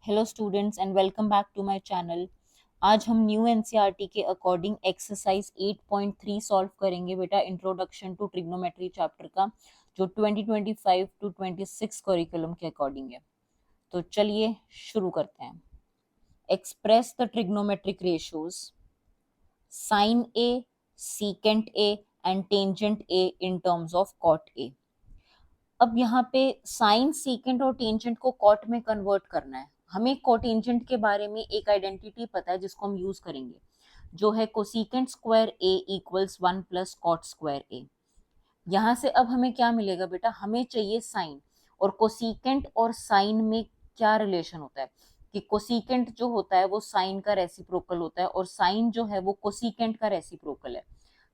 Hello students and welcome back to my channel. आज हम new NCERT के according exercise 8.3 solve करेंगे बेटा, इंट्रोडक्शन टू ट्रिग्नोमेट्री चैप्टर का, जो 2025 टू 26 करिकुलम के अकॉर्डिंग है। तो चलिए शुरू करते हैं। Express the trigonometric ratios sine A, secant A and tangent A in terms of cot A. अब यहाँ पे साइन, सीकेंट और टेंजेंट को कॉट में कन्वर्ट करना है। हमें कोटेंजेंट के बारे में एक आइडेंटिटी पता है जिसको हम यूज करेंगे, जो है कोसिकेंट स्क्वायर ए इक्वल्स 1 प्लस कॉट स्क्वायर ए। यहाँ से अब हमें क्या मिलेगा बेटा, हमें चाहिए साइन। और कोसिकेंट और साइन में क्या रिलेशन होता है कि कोसिकेंट जो होता है वो साइन का रेसिप्रोकल होता है और साइन जो है वो कोसिकेंट का रेसिप्रोकल है।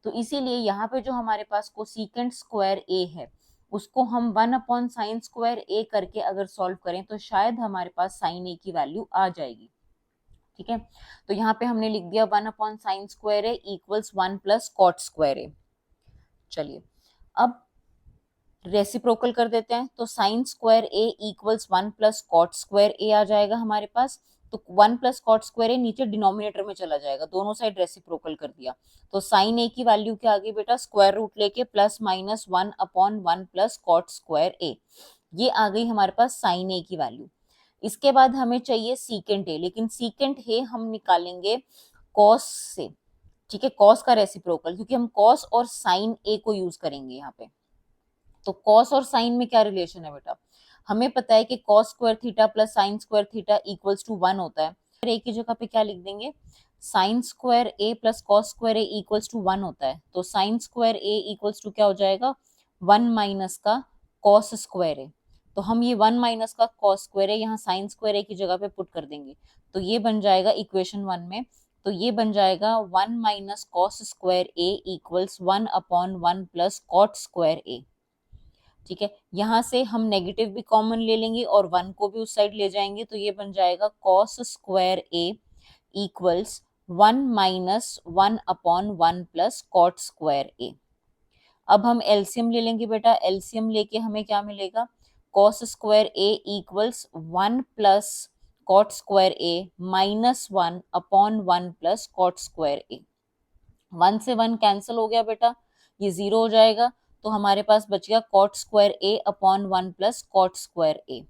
तो इसीलिए यहाँ पे जो हमारे पास कोसिकेंट स्क्वायर ए है उसको हम 1 अपॉन साइन स्क्वायर ए करके अगर सॉल्व करें तो शायद हमारे पास साइन ए की वैल्यू आ जाएगी। ठीक है, तो यहाँ पे हमने लिख दिया 1 अपॉन साइन स्क्वायर ए इक्वल्स 1 प्लस कॉट स्क्वायर ए। चलिए अब रेसिप्रोकल कर देते हैं, तो sine square A equals 1 plus cot square A आ जाएगा हमारे पास। तो 1 प्लस कॉट स्क्वायर ए नीचे डिनोमिनेटर में चला जाएगा, दोनों साइड रेसिप्रोकल कर दिया। तो साइन ए की वैल्यू क्या आ गई बेटा, स्क्वायर रूट लेके plus minus 1 upon 1 plus cot square A. ये आ गई हमारे पास साइन ए की वैल्यू। इसके बाद हमें चाहिए सीकेंट ए, लेकिन सीकेंट ए हम निकालेंगे कॉस से। ठीक है, कॉस का रेसिप्रोकल, क्योंकि हम कॉस और साइन ए को यूज करेंगे यहाँ पे। तो कॉस और साइन में क्या रिलेशन है बेटा, हमें पता है कि cos square theta plus sine square theta equals to 1 होता है। ए की जगह पे क्या लिख देंगे, sine square A plus cos square A equals to 1 होता है। तो sine square A equals to क्या हो जाएगा, 1 माइनस का कॉस स्क्वायर ए। तो हम ये 1 माइनस का कॉस स्क्वायर ए यहाँ साइन स्क्वायर ए की जगह पे पुट कर देंगे, तो ये बन जाएगा इक्वेशन 1 में। तो ये बन जाएगा 1 minus cos square A equals 1 upon 1 plus cot square A. ठीक है, यहां से हम नेगेटिव भी कॉमन ले लेंगे और 1 को भी उस साइड ले जाएंगे, तो ये बन जाएगा cos square A equals 1 minus 1 upon 1 plus cot square A. अब हम एलसीएम ले लेंगे बेटा, एलसीएम लेके हमें क्या मिलेगा, cos square A equals 1 plus cot square A minus 1 upon 1 plus cot square A. 1 से 1 कैंसिल हो गया बेटा, ये 0 हो जाएगा। तो हमारे पास बच गया cot square A upon 1 plus cot square A.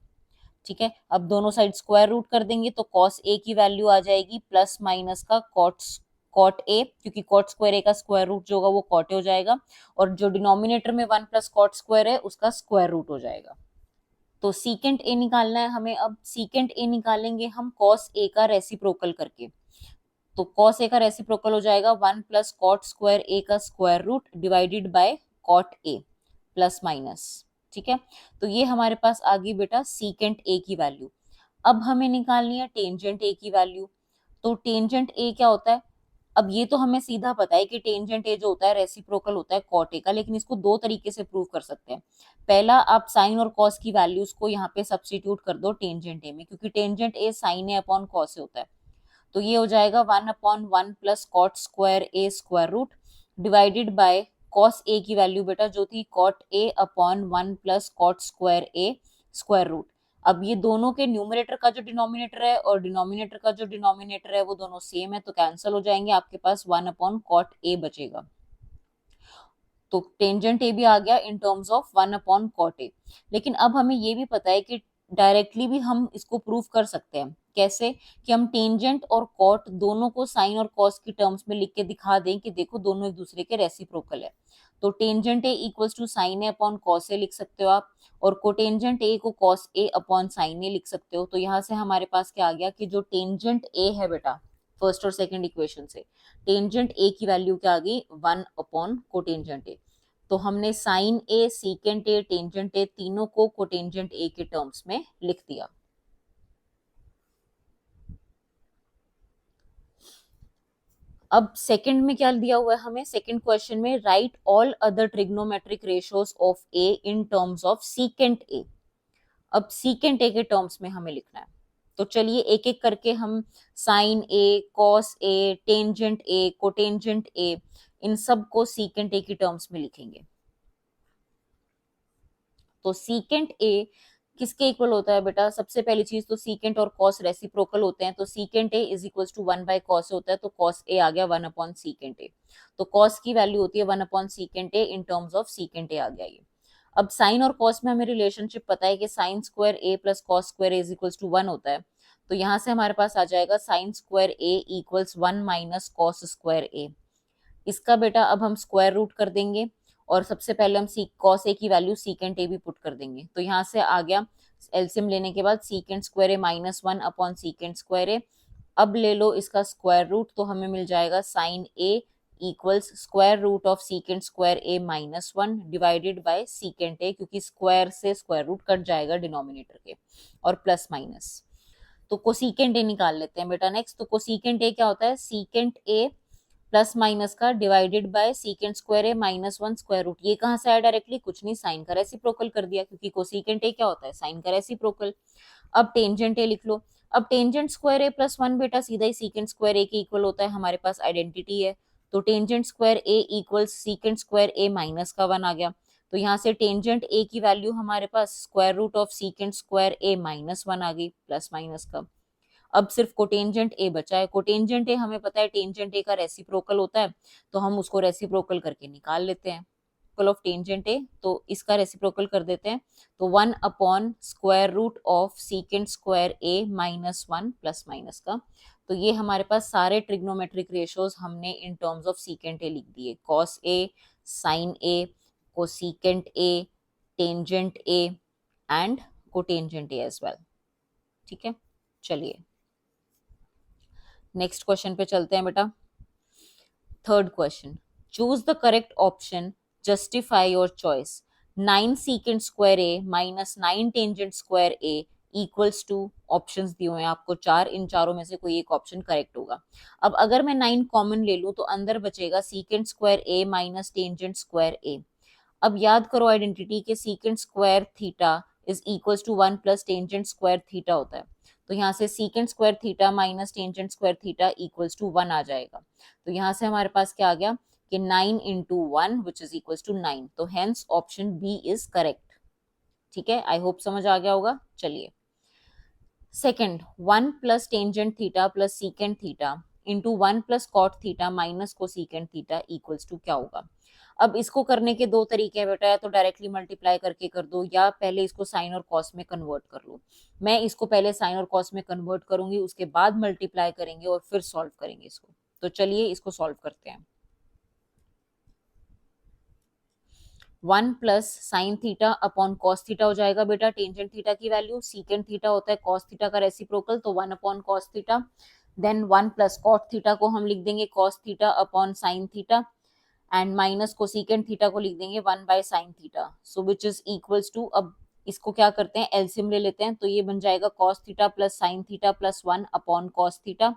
ठीक है, अब दोनों साइड स्क्वायर रूट कर देंगे तो कॉस ए की वैल्यू आ जाएगी प्लस माइनस का कॉट ए, क्योंकि कॉट स्क्वायर ए का स्क्वायर रूट जो होगा वो कॉट ए हो जाएगा, और जो डिनोमिनेटर में 1 प्लस कॉट स्क्वायर है उसका स्क्वायर रूट हो जाएगा। तो सीकेंट ए निकालना है हमें। अब सीकेंट ए निकालेंगे हम कॉस ए का रेसिप्रोकल करके। तो कॉस ए का रेसिप्रोकल हो जाएगा 1 प्लस कॉट स्क्वायर ए का square root divided by cot A plus minus. ठीक है, तो ये हमारे पास आ गई बेटा सीकेंट ए की वैल्यू। अब हमें निकालनी है टेंजेंट ए की वैल्यू। तो टेंजेंट ए क्या होता है, अब ये तो हमें सीधा पता है कि टेंजेंट ए जो होता है रेसिप्रोकल होता है कॉट ए का, लेकिन इसको दो तरीके से प्रूव कर सकते हैं। पहला, आप साइन और कॉस की वैल्यूज को यहाँ पे सब्स्टिट्यूट कर दो टेंजेंट ए में, क्योंकि tangent A sine A upon cos A होता है। तो ये हो जाएगा 1 upon 1 plus cot square A square root divided by cos A की वैल्यू बेटा जो थी cot A upon 1 plus cot square A square root. अब ये दोनों के न्यूमरेटर का जो डिनोमिनेटर है और डिनोमिनेटर का जो डिनोमिनेटर है वो दोनों सेम है, तो कैंसिल हो जाएंगे, आपके पास 1 अपॉन कॉट ए बचेगा। तो टेंजेंट ए भी आ गया in terms of 1 upon cot A. लेकिन अब हमें ये भी पता है कि डायरेक्टली भी हम इसको प्रूव कर सकते हैं। कैसे, कि हम टेंजेंट और कॉट दोनों को साइन और कॉस की टर्म्स में लिख के दिखा दें कि देखो दोनों एक दूसरे के रेसिप्रोकल है। तो tangent A equals to sine A upon cos A लिख सकते हो आप, और कोटेंजेंट ए को cos A upon sine A लिख सकते हो। तो यहाँ से हमारे पास क्या आ गया कि जो टेंजेंट ए है बेटा, फर्स्ट और सेकंड इक्वेशन से टेंजेंट ए की वैल्यू क्या आ गई, 1 अपॉन कोटेंजेंट ए। तो हमने sine A, secant A, tangent A तीनों को कोटेंजेंट ए के टर्म्स में लिख दिया। अब सेकंड में क्या दिया हुआ है हमें, सेकंड क्वेश्चन में right all other trigonometric ratios of A in terms of secant ए। अब सीकेंट ए के टर्म्स में हमें लिखना है। तो चलिए एक एक करके हम sine A, cos A, tangent A, cotangent A, इन सब को सीकेंट ए की टर्म्स में लिखेंगे। तो सीकेंट ए किसके इक्वल होता है बेटा? सबसे पहली चीज तो सीकेंट और कॉस रेसिप्रोकल होते हैं, तो secant A is equal to 1/cos होता है, तो कॉस ए आ गया 1/सीकेंट ए। तो कॉस की वैल्यू होती है 1/सीकेंट A in terms of secant A आ गया ये। अब साइन और कॉस में हमें रिलेशनशिप पता है कि sine square A plus cos square A is equals to 1 होता है, तो यहां से हमारे पास आ जाएगा साइन स्क्वायर ए इक्वल्स 1 माइनस कॉस स्क्वायर ए। इसका बेटा अब हम स्क्वायर रूट कर देंगे, और सबसे पहले हम कॉस ए की वैल्यू सीकेंट ए भी पुट कर देंगे, तो यहाँ से आ गया एलसीएम लेने के बाद secant square A minus 1/सीकेंट square A. अब ले लो इसका स्क्वायर रूट, तो हमें मिल जाएगा sine A equals square root of secant square A -1 divided by secant A, क्योंकि स्क्वायर से स्क्वायर रूट कट जाएगा डिनोमिनेटर के, और प्लस माइनस। तो कोसीकेंट ए निकाल लेते हैं बेटा नेक्स्ट। तो कोसीकेंट ए क्या होता है? सीकेंट ए प्लस माइनस का divided by secant square A -1 square root. ये कहां से आया? डायरेक्टली कुछ नहीं, साइन का रेसिप्रोकल कर दिया, क्योंकि कोसीकेंट ए क्या होता है? साइन का रेसिप्रोकल। अब टेंजेंट ए लिख लो। अब टेंजेंट स्क्वायर ए प्लस 1 बेटा सीधा ही सीकेंट स्क्वायर ए के इक्वल होता है, हमारे पास आइडेंटिटी है। तो tangent square A equal secant square A minus का 1 आ गया, तो यहाँ से टेंजेंट ए की वैल्यू हमारे पास square root of secant square A -1 आ गई, प्लस माइनस का। अब सिर्फ कोटेंजेंट ए बचा है। कोटेंजेंट ए हमें पता है टेंजेंट ए का रेसिप्रोकल होता है, तो हम उसको रेसिप्रोकल करके निकाल लेते हैं। ऑफ टेंजेंट ए, तो इसका रेसिप्रोकल कर देते हैं, तो 1/स्क्वायर root of secant square A -1 plus minus का। तो ये हमारे पास सारे ट्रिग्नोमेट्रिक रेशियोज हमने in terms of secant A लिख दिए, cos A, sine A, cosecant A, tangent A and cotangent A as well. ठीक है, चलिए नेक्स्ट क्वेश्चन पे चलते हैं बेटा। Third question, choose the correct option, justify your choice. 9 secant square A -9 tangent square A equals to, options दिए हुए हैं आपको चार, इन चारों में से कोई एक ऑप्शन करेक्ट होगा। अब अगर मैं 9 कॉमन ले लूं तो अंदर बचेगा secant square A minus tangent square A. अब याद करो आइडेंटिटी के secant square theta is equals to 1 plus tangent square theta होता है, तो यहाँ से secant square theta minus tangent square theta equals to 1 आ जाएगा। तो यहाँ से हमारे पास क्या आ गया कि 9 into 1 which is equals to 9, तो hence option B is correct. ठीक है, आई होप समझ आ गया होगा। चलिए second, 1 plus tangent theta plus secant theta into 1 plus cot theta minus cosecant theta equals to क्या होगा? अब इसको करने के दो तरीके हैं बेटा, या तो डायरेक्टली मल्टीप्लाई करके कर दो, या पहले इसको साइन और कॉस में कन्वर्ट कर लो। मैं इसको पहले साइन और कॉस में कन्वर्ट करूंगी, उसके बाद मल्टीप्लाई करेंगे और फिर सॉल्व करेंगे इसको। तो चलिए इसको सॉल्व करते हैं। 1 plus sine theta upon cos theta हो जाएगा बेटा, टेंजेंट थीटा की वैल्यू, सीकेंट थीटा होता है कॉस थीटा का रेसिप्रोकल, तो 1 upon cos theta. Then 1 plus cot theta को हम लिख देंगे cos theta upon sine theta, and minus cosecant theta को लिख देंगे 1/sin theta, so which is equals to, अब इसको क्या करते हैं, एलसीएम ले लेते हैं, तो ये बन जाएगा cos theta plus sine theta plus 1 upon cos theta.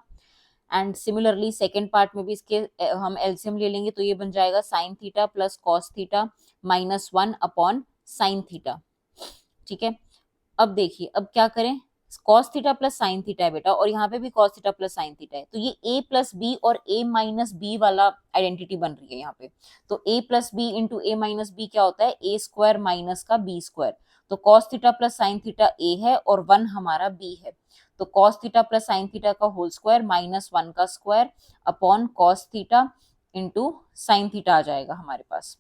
And similarly second part में भी इसके हम एलसीएम ले लेंगे, तो ये बन जाएगा sign theta plus cos theta minus 1 upon sine theta. ठीक है, अब देखिए अब क्या करें, cos theta plus sine theta है बेटा, और यहाँ पे भी cos theta plus sine theta है, तो ये a प्लस बी और a माइनस बी वाला आइडेंटिटी बन रही है यहाँ पे। तो a plus B into A minus B क्या होता है? a स्क्वायर माइनस का b स्क्वायर। तो cos theta plus sine theta a है और 1 हमारा b है, तो cos theta plus sine theta का होल स्क्वायर माइनस 1 का square upon cos theta into sine theta आ जाएगा हमारे पास।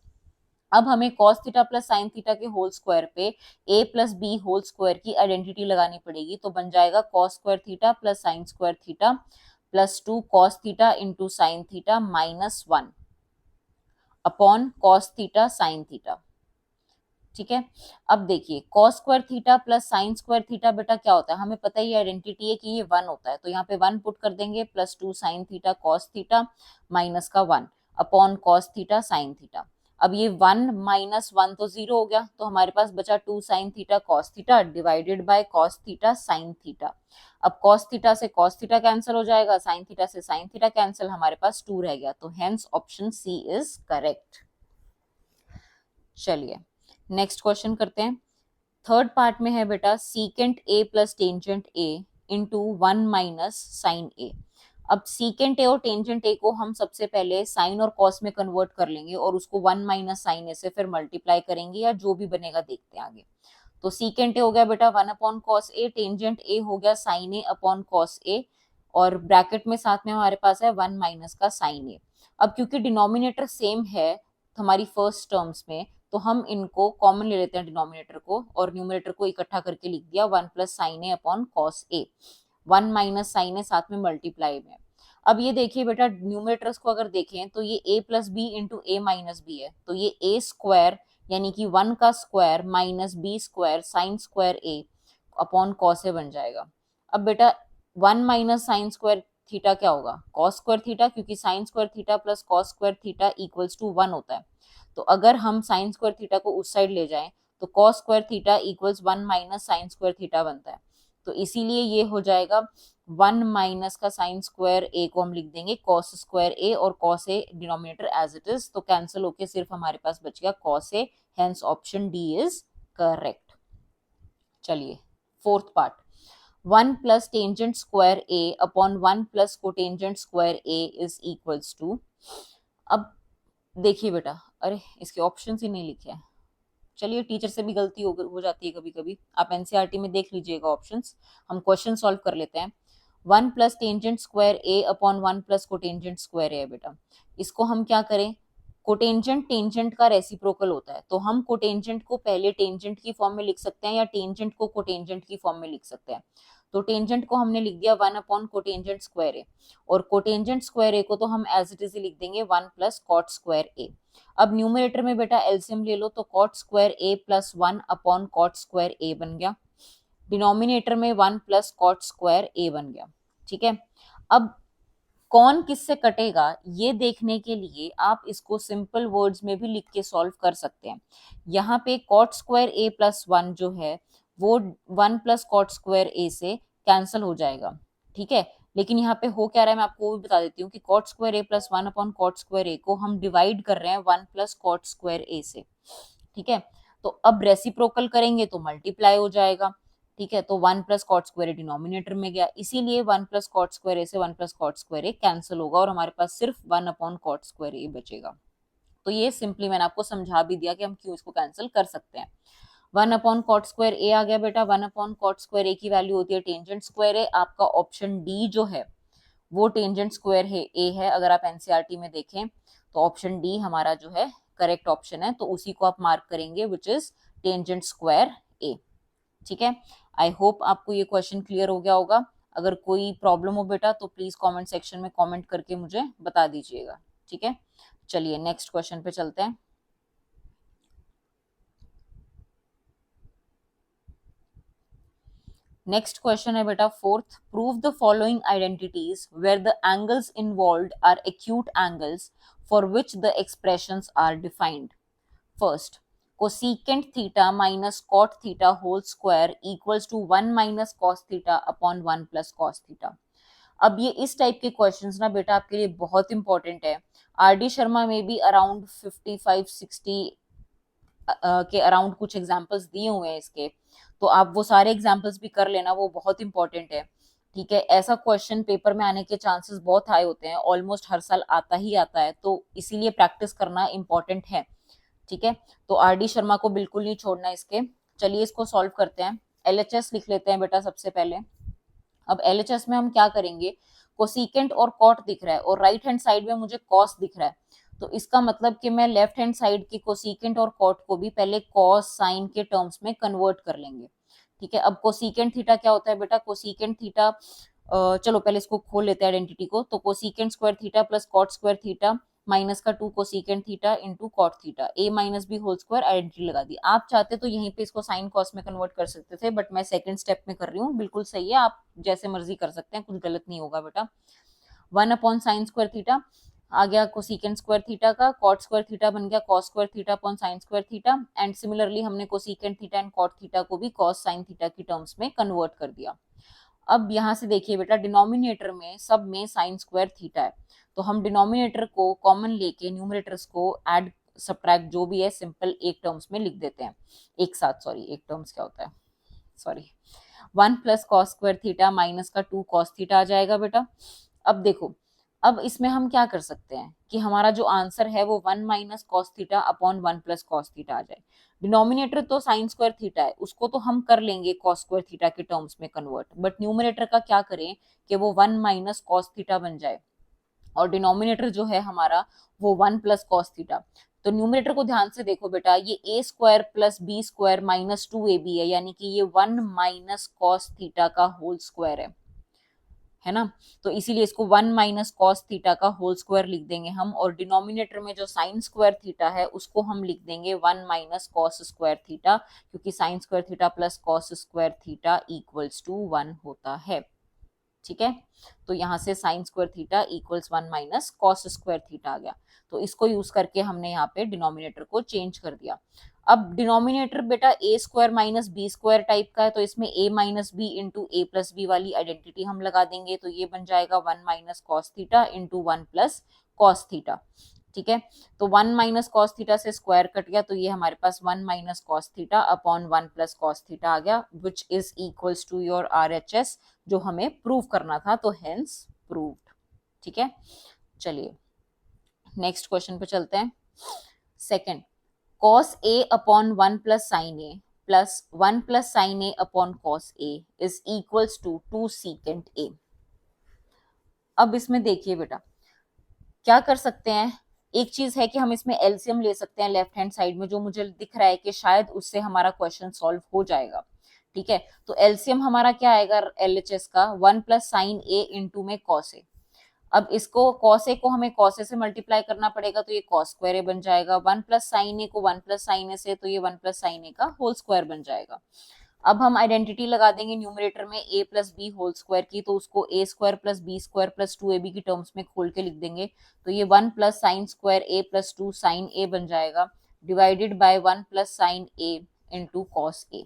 अब हमें cos theta plus sine theta के होल स्क्वायर पे a plus B whole square की आइडेंटिटी लगानी पड़ेगी, तो बन जाएगा cos square theta plus sine square theta plus 2 cos theta into sine theta minus 1 upon cos theta sine theta. ठीक है, अब देखिए cos square theta plus sine square theta बेटा क्या होता है? हमें पता ही आइडेंटिटी है कि ये 1 होता है, तो यहाँ पे 1 पुट कर देंगे, plus 2 sine theta cos theta minus का 1 upon cos theta sine theta. अब ये 1 माइनस 1 तो 0 हो गया, तो हमारे पास बचा 2 sine theta cos theta divided by cos theta sine theta. अब cos थीटा से cos थीटा कैंसिल हो जाएगा, साइन थीटा से साइन थीटा कैंसिल, हमारे पास 2 रह गया, तो hence option C is correct. चलिए नेक्स्ट क्वेश्चन करते हैं। थर्ड पार्ट में है बेटा secant A plus tangent A into 1 minus sine A. अब सीकेंट ए और टेंजेंट ए को हम सबसे पहले साइन और कॉस में कन्वर्ट कर लेंगे, और उसको 1 माइनस साइन ए से फिर मल्टीप्लाई करेंगे, या जो भी बनेगा देखते हैं आगे। तो सीकेंट ए हो गया बेटा 1/cos A, टेंजेंट ए हो गया sin A/cos A, और ब्रैकेट में साथ में हमारे पास है 1 माइनस का sin A। अब क्योंकि डिनोमिनेटर सेम है हमारी फर्स्ट टर्म्स में, तो हम इनको कॉमन ले लेते हैं डिनोमिनेटर को, और न्यूमरेटर को इकट्ठा करके लिख दिया 1 प्लस साइन ए अपॉन कॉस ए, 1 माइनस साइन ए साथ में मल्टीप्लाई में। अब ये देखिए बेटा न्यूमरेटर्स को अगर देखें तो ये a plus B into A minus B है, तो ये a स्क्वायर यानी कि 1 का square minus B square sine square A upon cos A बन जाएगा। अब बेटा 1 माइनस साइन स्क्वायर थीटा क्या होगा, कॉस स्क्वायर थीटा, क्योंकि sine square theta plus cos square theta equals to 1 होता है। तो अगर हम साइन स्क्वायर थीटा को उस साइड ले जाएं तो cos square theta equals 1 minus sign square theta बनता है। तो इसीलिए ये हो जाएगा 1 माइनस का साइन स्क्वायर ए को हम लिख देंगे कॉस स्क्वायर ए, और cos A denominator as it is, तो कैंसिल होके सिर्फ हमारे पास बच गया cos A, hence option D is correct. चलिए fourth part, 1 plus tangent square A upon 1 plus cotangent square A is equals to. अब देखिए बेटा, अरे इसके ऑप्शन ही नहीं लिखे हैं। चलिए टीचर से भी गलती हो जाती है कभी कभी, आप एनसीईआरटी में देख लीजिएगा ऑप्शंस, हम क्वेश्चन सॉल्व कर लेते हैं। 1 प्लस टेंजेंट स्क्वायर ए अपॉन 1 प्लस कोटेंजेंट स्क्वायर ए है बेटा। इसको हम क्या करें, कोटेंजेंट टेंजेंट का रेसिप्रोकल होता है, तो हम कोटेंजेंट को पहले टेंजेंट की फॉर्म में लिख सकते हैं या टेंजेंट को कोटेंजेंट की फॉर्म में लिख सकते हैं। तो टेंजेंट को हमने लिख दिया 1 अपॉन कोटेंजेंट स्क्वायर ए, और कोटेंजेंट स्क्वायर ए को तो हम एज इट इज लिख देंगे 1 प्लस कॉट स्क्वायर ए। अब न्यूमरेटर में बेटा एलसीएम ले लो, तो कॉट स्क्वायर ए प्लस 1 अपॉन कॉट स्क्वायर ए बन गया, डिनोमिनेटर में 1 प्लस कॉट स्क्वायर ए बन गया। ठीक है, अब कौन किससे कटेगा ये देखने के लिए आप इसको सिंपल वर्ड्स में भी लिख के सॉल्व कर सकते हैं। यहाँ पे कॉट स्क्वायर ए प्लस 1 जो है वो 1 प्लस कॉट स्क्वायर ए से कैंसिल हो जाएगा। ठीक है, लेकिन यहाँ पे हो क्या रहा है मैं आपको वो भी बता देती हूँ कि cot square A plus 1 upon cot square A को हम डिवाइड कर रहे हैं 1 प्लस कॉट स्क्वायर ए से। ठीक है, तो अब रेसिप्रोकल करेंगे तो मल्टीप्लाई हो जाएगा। ठीक है, तो 1 प्लस कॉट स्क्वायर डिनोमिनेटर में गया, इसीलिए 1 प्लस कॉट स्क्वायर ए से 1 प्लस कॉट स्क्वायर ए कैंसिल होगा और हमारे पास सिर्फ 1 अपॉन कॉट स्क्वायर ए बचेगा। तो ये सिंपली मैंने आपको समझा भी दिया कि हम क्यों इसको कैंसिल कर सकते हैं। 1 अपॉन कॉट स्क्वायर ए आ गया बेटा, 1 अपॉन कॉट स्क्वायर ए की वैल्यू होती है टेंजेंट स्क्वायर ए। आपका ऑप्शन डी जो है वो टेंजेंट स्क्वायर है ए है, अगर आप एनसीईआरटी में देखें तो ऑप्शन डी हमारा जो है करेक्ट ऑप्शन है, तो उसी को आप मार्क करेंगे which is tangent square A. ठीक है, आई होप आपको ये क्वेश्चन क्लियर हो गया होगा। अगर कोई प्रॉब्लम हो बेटा तो प्लीज कमेंट सेक्शन में कमेंट करके मुझे बता दीजिएगा। ठीक है, चलिए नेक्स्ट क्वेश्चन पे चलते हैं। नेक्स्ट क्वेश्चन है बेटा fourth, prove the following identities where the angles involved are acute angles for which the expressions are defined. First, cosecant theta minus cot theta whole square equals to 1 minus cos theta upon 1 plus cos theta। अब ये इस type के questions ना बेटा आपके लिए बहुत important है। आर डी शर्मा में भी अराउंड 55-60 के अराउंड कुछ एग्जांपल्स दिए हुए हैं इसके, तो आप वो सारे एग्जांपल्स भी कर लेना, वो बहुत इंपॉर्टेंट है। ठीक है, ऐसा क्वेश्चन पेपर में आने के चांसेस बहुत हाई होते हैं, ऑलमोस्ट हर साल आता ही आता है, तो इसीलिए प्रैक्टिस करना इंपॉर्टेंट है। ठीक है, तो आर डी शर्मा को बिल्कुल नहीं छोड़ना इसके। चलिए इसको सॉल्व करते हैं। एलएचएस लिख लेते हैं बेटा सबसे पहले। अब एलएचएस में हम क्या करेंगे, कोसिकेंट और कॉट दिख रहा है और राइट हैंड साइड में मुझे कॉस दिख रहा है, तो इसका मतलब कि मैं लेफ्ट हैंड साइड के कोसिकेंट और कॉट को भी पहले कॉस साइन के टर्म्स में कन्वर्ट कर लेंगे। ठीक है, अब कोसिकेंट थीटा क्या होता है बेटा, कोसिकेंट थीटा चलो पहले इसको खोल लेते हैं आइडेंटिटी को, तो cosecant square theta plus cot square theta minus का 2 cosecant theta into cot theta, A minus B whole square, identity लगा दी। आप चाहते तो यहीं पे इसको साइन कॉस में कन्वर्ट कर सकते थे, बट मैं सेकंड स्टेप में कर रही हूँ, बिल्कुल सही है, आप जैसे मर्जी कर सकते हैं, कुछ गलत नहीं होगा बेटा। 1 अपॉन साइन स्क्वायर थीटा आ गया कोसिकेंट स्क्वायर थीटा का, कॉट स्क्वायर थीटा बन गया cos square theta upon sine square theta, and similarly हमने cosecant theta and cot theta को भी कॉस साइन थीटा की टर्म्स में कन्वर्ट कर दिया। अब यहाँ से देखिए बेटा डिनोमिनेटर में सब में साइन स्क्वायर थीटा है, तो हम डिनोमिनेटर को कॉमन लेके न्यूमरेटर्स को ऐड सब्ट्रैक्ट जो भी है सिंपल एक टर्म्स में लिख देते हैं एक साथ, सॉरी एक टर्म्स क्या होता है, sorry 1 plus cos square theta minus का 2 कॉस थीटा आ जाएगा बेटा। अब देखो अब इसमें हम क्या कर सकते हैं कि हमारा जो आंसर है वो 1 minus cos theta upon 1 plus cos theta आ जाए। डिनोमिनेटर तो साइन स्क्वायर थीटा है, उसको तो हम कर लेंगे कॉस स्क्वायर थीटा के टर्म्स में कन्वर्ट, बट न्यूमरेटर का क्या करें कि वो 1 माइनस कॉस थीटा बन जाए और डिनोमिनेटर जो है हमारा वो 1 प्लस कॉस थीटा। तो न्यूमरेटर को ध्यान से देखो बेटा, ये ए square plus B square minus 2ab है, यानी कि ये 1 माइनस कॉस थीटा का होल स्क्वायर है ना। तो इसीलिए इसको 1 माइनस कॉस थीटा का होल स्क्वायर लिख देंगे हम, और डिनोमिनेटर में जो साइन स्क्वायर थीटा है उसको हम लिख देंगे 1 माइनस कॉस स्क्वायर थीटा, क्योंकि sine square theta plus cos square theta equals to 1 होता है। ठीक है, तो यहां से sine square theta equals 1 minus cos square theta आ गया। तो इसको यूज करके हमने यहाँ पे डिनोमिनेटर को चेंज कर दिया। अब डिनोमिनेटर बेटा A square minus B square type का है, तो इसमें A minus B into A plus B वाली आइडेंटिटी हम लगा देंगे, तो ये बन जाएगा 1 minus cos theta into 1 plus cos theta. ठीक है, तो 1 माइनस कॉस थीटा से स्क्वायर कट गया, तो ये हमारे पास 1 minus cos theta upon 1 plus cos theta आ गया, which is equals to your RHS जो हमें प्रूव करना था, तो हेंस प्रूव्ड। ठीक है, चलिए नेक्स्ट क्वेश्चन पे चलते हैं। Second, cos a upon 1 plus sine A plus 1 plus sine A upon cos a is equals to 2 secant a। अब इसमें देखिए बेटा क्या कर सकते हैं, एक चीज है कि हम इसमें एलसीएम ले सकते हैं लेफ्ट हैंड साइड में, जो मुझे दिख रहा है कि शायद उससे हमारा क्वेश्चन सॉल्व हो जाएगा। ठीक है, तो एलसीएम हमारा क्या आएगा एलएचएस का, 1 प्लस साइन ए इंटू में कॉस ए। अब इसको कॉस ए को हमें कॉस ए से मल्टीप्लाई करना पड़ेगा, तो ये कॉस स्क्वायर ए बन जाएगा। 1 प्लस साइन ए को 1 प्लस साइन ए से, तो ये 1 प्लस साइन ए का होल स्क्वायर बन जाएगा। अब हम आइडेंटिटी लगा देंगे न्यूमरेटर में a plus B whole square की, तो उसको A square plus B square plus 2ab की टर्म्स में खोल के लिख देंगे, तो ये 1 plus sine square a plus 2 sine a बन जाएगा, divided by 1 plus sine a into cos a।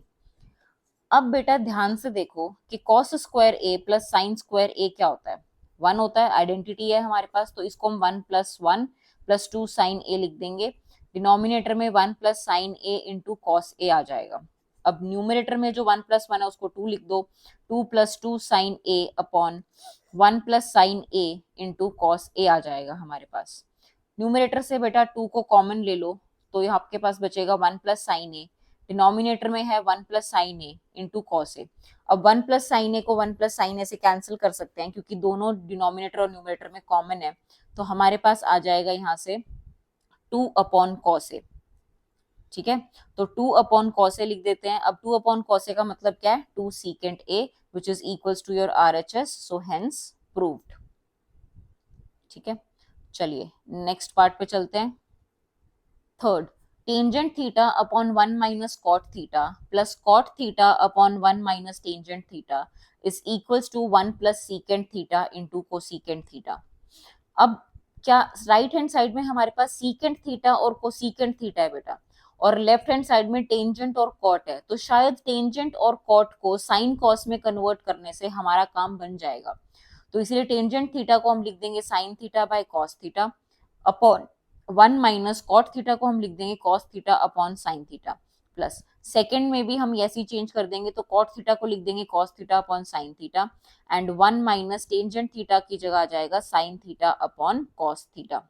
अब बेटा ध्यान से देखो कि cos square a plus sine square a क्या होता है, 1 होता है, आइडेंटिटी है हमारे पास, तो इसको हम 1 प्लस 1 प्लस 2 साइन a लिख देंगे। डिनोमिनेटर में 1 plus sine a into cos a आ जाएगा। अब न्यूमरेटर में जो 1 प्लस 1 है उसको 2 लिख दो, 2 plus 2 sine a upon 1 plus sine a into cos a आ जाएगा हमारे पास। न्यूमरेटर से बेटा 2 को कॉमन ले लो, तो यहाँ आपके पास बचेगा 1 प्लस साइन ए, डिनोमिनेटर में है 1 plus sine A into cos a. अब 1 प्लस साइन ए को 1 प्लस साइन ए से कैंसिल कर सकते हैं, क्योंकि दोनों डिनोमिनेटर और न्यूमरेटर में कॉमन है, तो हमारे पास आ जाएगा यहाँ से 2 अपॉन कॉस ए। ठीक है, तो 2 अपॉन कॉस ए लिख देते हैं। अब 2 अपॉन कॉस ए का मतलब क्या है, 2 secant a, which is equals to your RHS, so hence proved. ठीक है, चलिए नेक्स्ट पार्ट पे चलते हैं। Third, tangent theta upon 1 minus cot theta plus cot theta upon 1 minus tangent theta is equals to 1 plus secant theta into cosecant theta. अब क्या right hand side में हमारे पास सीकेंट थीटा और कोसीकेंट थीटा है बेटा, और लेफ्ट हैंड साइड में टेंजेंट और कॉट है, तो शायद टेंजेंट और कॉट को साइन कॉस में कन्वर्ट करने से हमारा काम बन जाएगा। तो इसलिए टेंजेंट थीटा को हम लिख देंगे sine theta by cos theta upon 1 minus cot theta को हम लिख देंगे cos theta upon sine theta, plus second में भी हम ऐसे ही चेंज कर देंगे, तो कॉट थीटा को लिख देंगे cos theta upon sine theta, and 1 minus tangent theta की जगह आ जाएगा sign theta upon cos theta.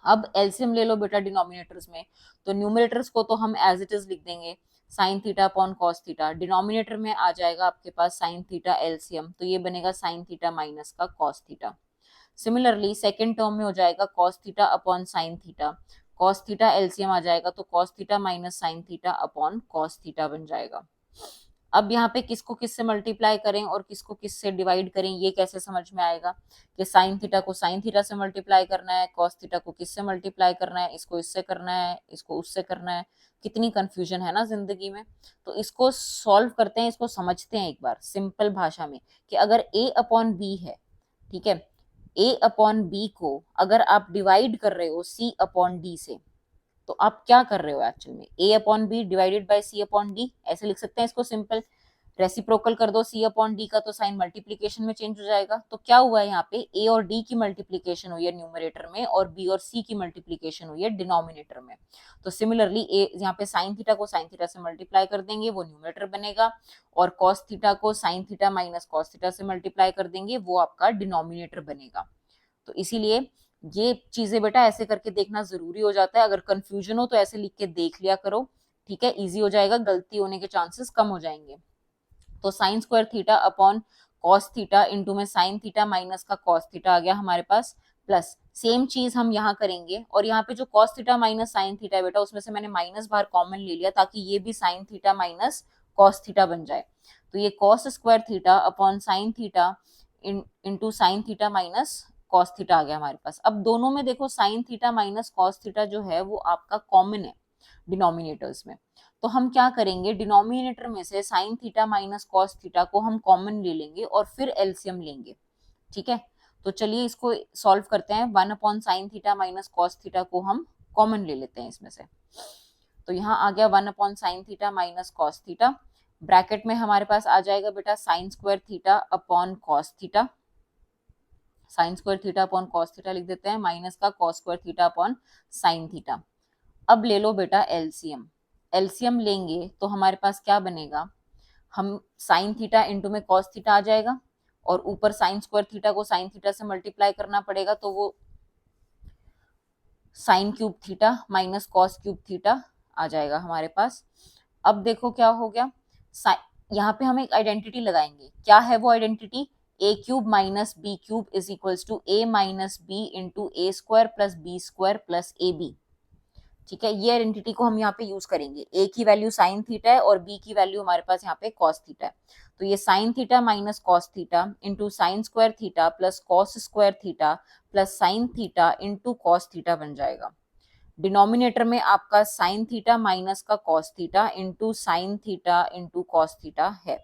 अब एलसीएम ले लो बेटा डिनोमिनेटर्स में, तो न्यूमरेटर्स को तो हम एज इट इज लिख देंगे sine theta upon cos theta, denominator में आ जाएगा आपके पास साइन थीटा एलसीएम, तो ये बनेगा साइन थीटा माइनस का cos theta. Similarly second term में हो जाएगा cos theta upon sine theta, cos theta LCM आ जाएगा, तो cos theta minus sine theta upon cos theta बन जाएगा। अब यहाँ पे किसको किससे मल्टीप्लाई करें और किसको किससे डिवाइड करें, ये कैसे समझ में आएगा कि साइन थीटा को साइन थीटा से मल्टीप्लाई करना है, कॉस थीटा को किससे मल्टीप्लाई करना है, इसको इससे करना है, इसको उससे करना है। कितनी कंफ्यूजन है ना जिंदगी में। तो इसको सॉल्व करते हैं, इसको समझते हैं एक बार सिंपल भाषा में, कि अगर a अपॉन बी है, ठीक है, a अपॉन बी को अगर आप डिवाइड कर रहे हो c अपॉन डी से, तो आप क्या कर रहे हो एक्चुअल में, a upon b divided by c upon d, ऐसे लिख सकते हैं इसको सिंपल। रेसिप्रोकल कर दो c अपॉन डी का, तो साइन मल्टीप्लीकेशन में चेंज हो जाएगा। तो क्या हुआ है यहाँ पे, a और d की मल्टीप्लीकेशन हुई है न्यूमरेटर में, और b और c की मल्टीप्लीकेशन हुई है डिनोमिनेटर में। तो सिमिलरली a यहाँ पे साइन थीटा को साइन थीटा से मल्टीप्लाई कर देंगे, वो न्यूमरेटर बनेगा, और कॉस थीटा को sine theta minus cos theta से मल्टीप्लाई कर देंगे, वो आपका डिनोमिनेटर बनेगा। तो इसीलिए ये चीजें बेटा ऐसे करके देखना जरूरी हो जाता है। अगर कंफ्यूजन हो तो ऐसे लिख के देख लिया करो, ठीक है, इजी हो जाएगा, गलती होने के चांसेस कम हो जाएंगे। तो sine square theta upon cos theta into में साइन थीटा माइनस का कॉस थीटा आ गया हमारे पास, प्लस सेम चीज हम यहाँ करेंगे, और यहाँ पे जो cos theta minus sine theta है बेटा, उसमें से मैंने माइनस बाहर कॉमन ले लिया ताकि ये भी sine theta minus cos theta बन जाए। तो ये cos square theta upon sine theta into sine theta minus cos theta आ गया हमारे पास। अब दोनों में देखो sine theta minus cos theta जो है वो आपका कॉमन है डिनोमिनेटर्स में। तो हम क्या करेंगे, डिनोमिनेटर में से sine theta minus cos theta को हम कॉमन ले लेंगे और फिर एलसीएम लेंगे, ठीक है। तो चलिए इसको सॉल्व करते हैं। 1/sin theta minus cos theta को हम कॉमन ले लेते हैं इसमें से। तो यहाँ आ गया 1/sin theta minus cos theta, bracket में हमारे पास आ जाएगा बेटा sign square theta upon cos theta, sign square theta upon cos theta लिख देते हैं, माइनस का cos square theta upon sine theta. अब ले लो बेटा एलसीएम, एलसीएम लेंगे तो हमारे पास क्या बनेगा, हम साइन थीटा इंटू में कॉस थीटा आ जाएगा, और ऊपर साइन स्क्वायर थीटा को साइन थीटा से मल्टीप्लाई करना पड़ेगा, तो वो sine cube theta minus cos cube theta आ जाएगा हमारे पास। अब देखो क्या हो गया, यहाँ पे हम एक आइडेंटिटी लगाएंगे, क्या है वो identity, a cube minus b cube is equals to a minus B into a square plus B square plus a b, ठीक है। ये आइडेंटिटी को हम यहाँ पे यूज करेंगे, ए की वैल्यू साइन थीटा है और बी की वैल्यू हमारे पास यहाँ पे कॉस थीटा है। तो ये sign theta minus cos theta into sign square theta plus cos square theta plus sine theta into cos theta बन जाएगा। डिनोमिनेटर में आपका साइन थीटा माइनस का cos theta into sine theta into cos theta है।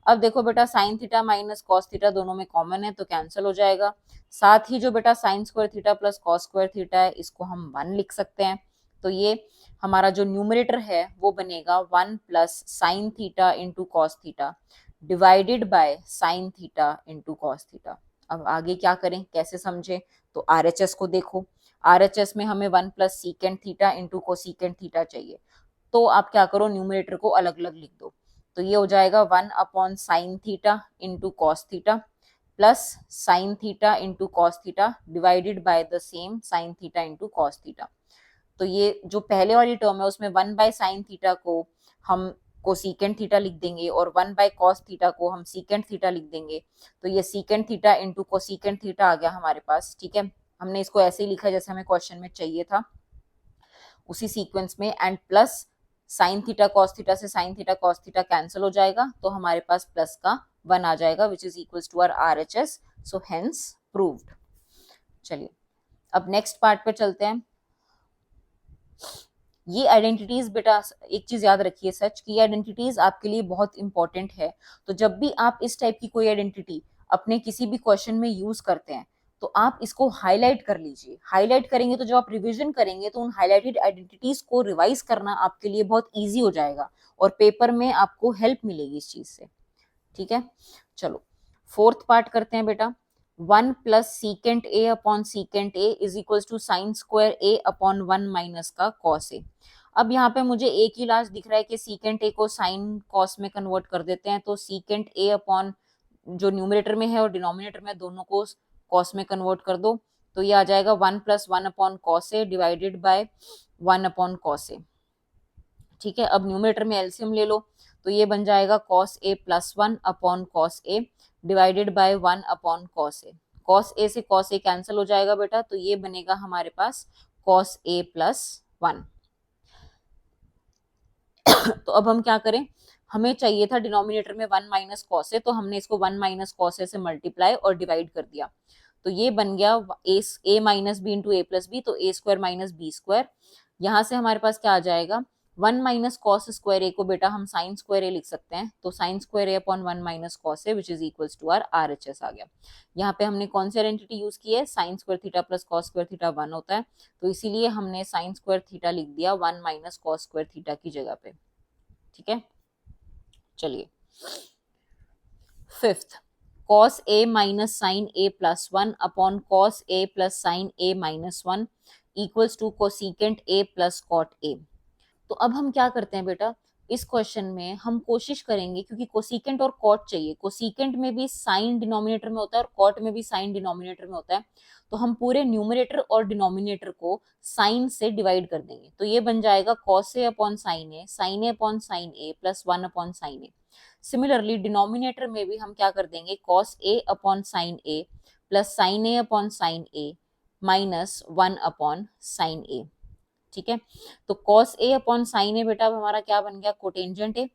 अब देखो बेटा sign theta minus cos theta दोनों में कॉमन है तो कैंसिल हो जाएगा। साथ ही जो बेटा sign square theta plus cos square theta है इसको हम 1 लिख सकते हैं। तो ये हमारा जो न्यूमरेटर है वो बनेगा 1 plus sine theta into cos theta divided by sine theta into cos theta. अब आगे क्या करें, कैसे समझे, तो आरएचएस को देखो, आरएचएस में हमें 1 plus secant theta into cosecant theta चाहिए। तो आप क्या करो, न्यूमरेटर को अलग अलग लिख दो। तो ये हो जाएगा 1/sin theta into cos theta plus sine theta into cos theta divided by the same sign theta into cos theta. तो ये जो पहले वाली टर्म है उसमें 1/sin थीटा को हम कोसीकेंट थीटा लिख देंगे और 1/cos थीटा को हम सीकेंट थीटा लिख देंगे। तो ये secant theta into cosecant theta आ गया हमारे पास, ठीक है। हमने इसको ऐसे ही लिखा जैसे हमें क्वेश्चन में चाहिए था उसी सीक्वेंस में, and plus sine theta cos theta से sine theta cos theta cancel हो जाएगा, तो हमारे पास प्लस का 1 आ जाएगा which is equals to our RHS, so hence proved. चलिए अब नेक्स्ट पार्ट पे चलते हैं। ये आइडेंटिटीज बेटा एक चीज याद रखिए सच कि आइडेंटिटीज आपके लिए बहुत इंपॉर्टेंट है। तो जब भी आप इस टाइप की कोई आइडेंटिटी अपने किसी भी क्वेश्चन में यूज करते हैं तो आप इसको हाईलाइट कर लीजिए। हाईलाइट करेंगे तो जब आप रिवीजन करेंगे तो उन हाईलाइटेड आइडेंटिटीज को रिवाइज करना आपके लिए बहुत ईजी हो जाएगा और पेपर में आपको हेल्प मिलेगी इस चीज से, ठीक है। चलो फोर्थ पार्ट करते हैं बेटा। 1 plus secant a upon secant A is equals to sine square A upon 1 minus का कॉस ए। अब यहाँ पे मुझे ए की लास्ट दिख रहा है कि सीकेंट ए को साइन कॉस में कन्वर्ट कर देते हैं, तो सीकेंट ए अपॉन जो न्यूमरेटर में है और डिनोमिनेटर में दोनों को कॉस में कन्वर्ट कर दो। तो ये आ जाएगा 1 plus 1 upon cos A divided by 1 upon cos A, ठीक है। अब न्यूमरेटर में एलसीएम ले लो, तो ये बन जाएगा cos A plus 1 upon cos A divided by 1 upon cos A. Cos A से कॉस ए कैंसिल हो जाएगा बेटा, तो ये बनेगा हमारे पास कॉस ए प्लस 1। तो अब हम क्या करें, हमें चाहिए था डिनोमिनेटर में 1 माइनस कॉस ए, तो हमने इसको 1 माइनस कॉस ए से मल्टीप्लाई और डिवाइड कर दिया। तो ये बन गया ए minus B into A plus B, तो a square minus B square. यहाँ से हमारे पास क्या आ जाएगा, 1 माइनस कॉस स्क्वायर ए को बेटा हम साइन स्क्वायर ए लिख सकते हैं, तो sine square A upon 1 minus cos A which is equals to R RHS आ गया। यहाँ पे हमने कौन सी आइडेंटिटी यूज की है, sign square theta plus cos square theta 1 होता है, तो इसीलिए हमने साइन स्क्वायर थीटा लिख दिया 1 माइनस कॉस स्क्वायर थीटा की जगह पे, ठीक है। चलिए fifth, cos a minus sine a plus 1 upon cos a plus sine a minus 1 equals to cosecant a plus cot a। तो अब हम क्या करते हैं बेटा, इस क्वेश्चन में हम कोशिश करेंगे, क्योंकि कोसिकेंट और कॉट चाहिए, कोसिकेंट में भी साइन डिनोमिनेटर में होता है और कॉट में भी साइन डिनोमिनेटर में होता है, तो हम पूरे न्यूमरेटर और डिनोमिनेटर को साइन से डिवाइड कर देंगे। तो ये बन जाएगा cos A upon sine A upon sine A plus 1 upon sine A. Similarly denominator में भी हम क्या कर देंगे, cos A upon sine A plus sine A upon sine A minus 1 upon sine ए। ठीक है, तो कॉस ए अपॉन साइन ए बेटा अब हमारा क्या बन गया, कोटेंजेंट ए,